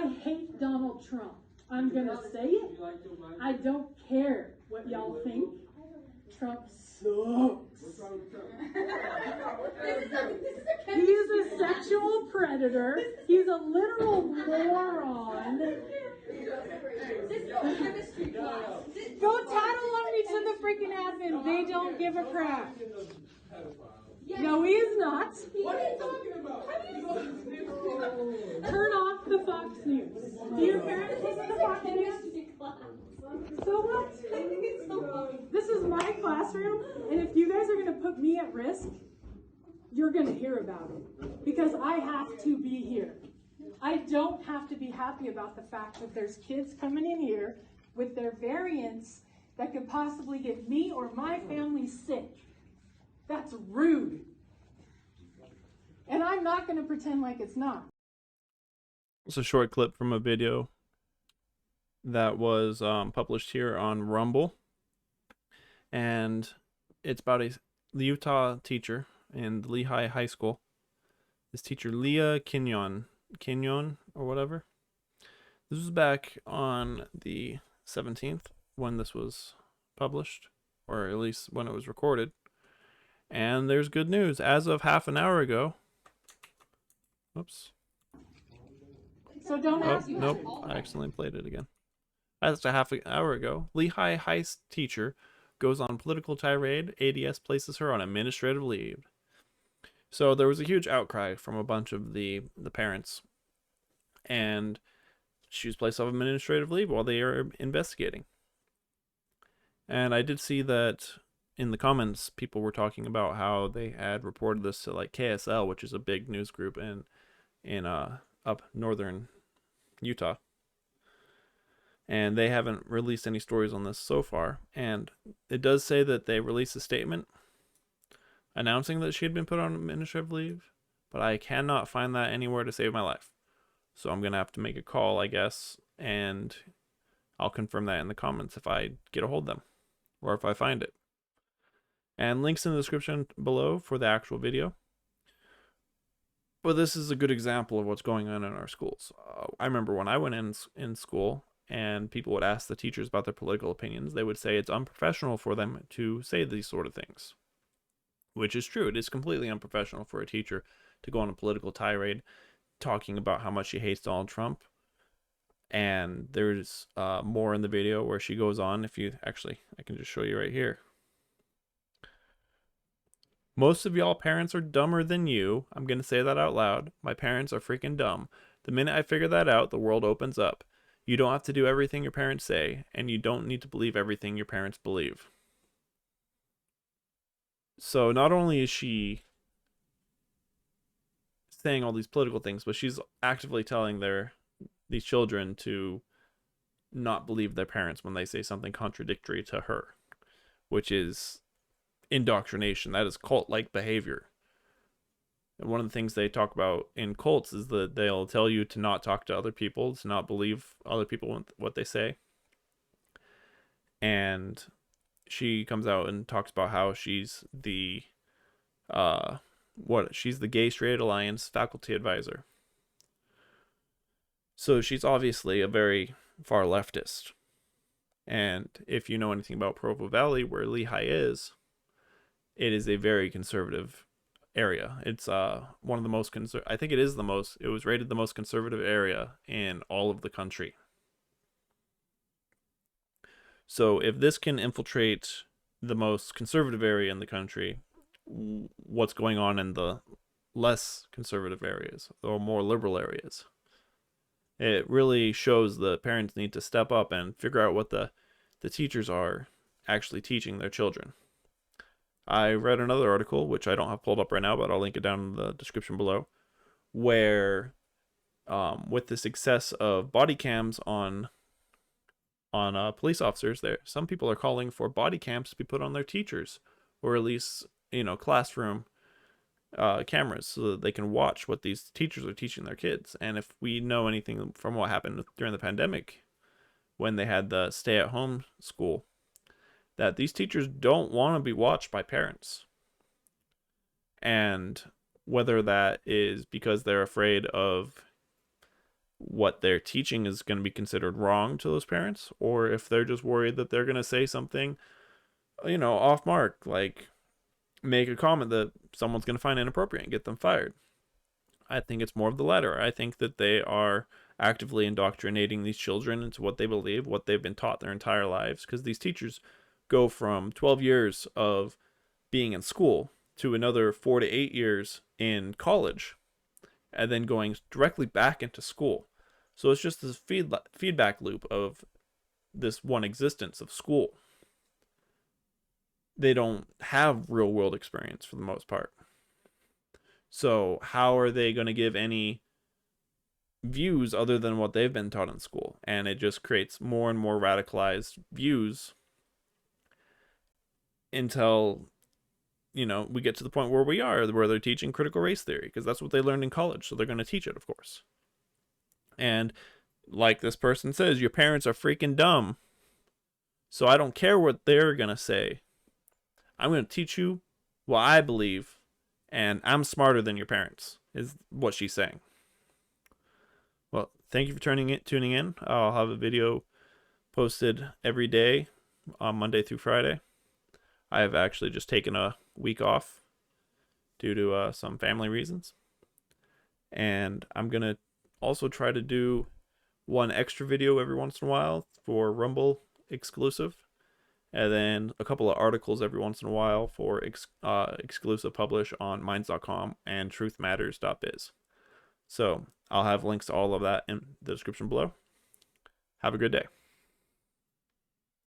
I hate Donald Trump. I'm going to say it. I don't care what y'all think. Trump sucks. He is a sexual predator. He's a literal moron. Go tattle on me to the freaking admin. They don't give a crap. No, he is not. What are you talking about? Turn off the Fox News. Do your parents listen to Fox News? So what? This is my classroom, and if you guys are going to put me at risk, you're going to hear about it. Because I have to be here. I don't have to be happy about the fact that there's kids coming in here with their variants that could possibly get me or my family sick. That's rude. And I'm not going to pretend like it's not. It's a short clip from a video that was published here on Rumble. And it's about the Utah teacher in the Lehi High School. This teacher, Leah Kenyon or whatever. This was back on the 17th when this was published, or at least when it was recorded. And there's good news. As of half an hour ago. Oops. So don't ask. Nope. I accidentally played it again. As of half an hour ago, Lehi High teacher goes on political tirade. ADS places her on administrative leave. So there was a huge outcry from a bunch of the parents. And she was placed off administrative leave while they are investigating. And I did see that in the comments, people were talking about how they had reported this to like KSL, which is a big news group in up northern Utah. And they haven't released any stories on this so far. And it does say that they released a statement announcing that she had been put on administrative leave, but I cannot find that anywhere to save my life. So I'm going to have to make a call, I guess, and I'll confirm that in the comments if I get a hold of them or if I find it. And links in the description below for the actual video. But this is a good example of what's going on in our schools. I remember when I went in school and people would ask the teachers about their political opinions, they would say it's unprofessional for them to say these sort of things. Which is true. It is completely unprofessional for a teacher to go on a political tirade talking about how much she hates Donald Trump. And there's more in the video where she goes on. If you actually, I can just show you right here. Most of y'all parents are dumber than you. I'm going to say that out loud. My parents are freaking dumb. The minute I figure that out, the world opens up. You don't have to do everything your parents say, and you don't need to believe everything your parents believe. So not only is she saying all these political things, but she's actively telling these children to not believe their parents when they say something contradictory to her, which is indoctrination. That is cult-like behavior. And one of the things they talk about in cults is that they'll tell you to not talk to other people, to not believe other people what they say. And she comes out and talks about how she's the she's the Gay Straight Alliance faculty advisor. So she's obviously a very far leftist. And if you know anything about Provo Valley, where Lehi is, it is a very conservative area. It's one of the most I think it is the most. It was rated the most conservative area in all of the country. So if this can infiltrate the most conservative area in the country, what's going on in the less conservative areas or more liberal areas? It really shows the parents need to step up and figure out what the teachers are actually teaching their children. I read another article, which I don't have pulled up right now, but I'll link it down in the description below, where with the success of body cams on police officers, some people are calling for body cams to be put on their teachers, or at least classroom cameras, so that they can watch what these teachers are teaching their kids. And if we know anything from what happened during the pandemic, when they had the stay-at-home school, that these teachers don't want to be watched by parents. And whether that is because they're afraid of what they're teaching is going to be considered wrong to those parents, or if they're just worried that they're going to say something, off mark, like make a comment that someone's going to find inappropriate and get them fired. I think it's more of the latter. I think that they are actively indoctrinating these children into what they believe, what they've been taught their entire lives, because these teachers go from 12 years of being in school to another 4 to 8 years in college, and then going directly back into school. So it's just this feedback loop of this one existence of school. They don't have real world experience for the most part. So how are they going to give any views other than what they've been taught in school? And it just creates more and more radicalized views until we get to the point where they're teaching critical race theory, because that's what they learned in college, so they're going to teach it, of course. And like this person says, your parents are freaking dumb, so I don't care what they're going to say. I'm going to teach you what I believe, and I'm smarter than your parents, is what she's saying. Well, thank you for tuning in. I'll have a video posted every day on Monday through Friday. I have actually just taken a week off due to some family reasons. And I'm going to also try to do one extra video every once in a while for Rumble exclusive. And then a couple of articles every once in a while for exclusive publish on minds.com and truthmatters.biz. So I'll have links to all of that in the description below. Have a good day.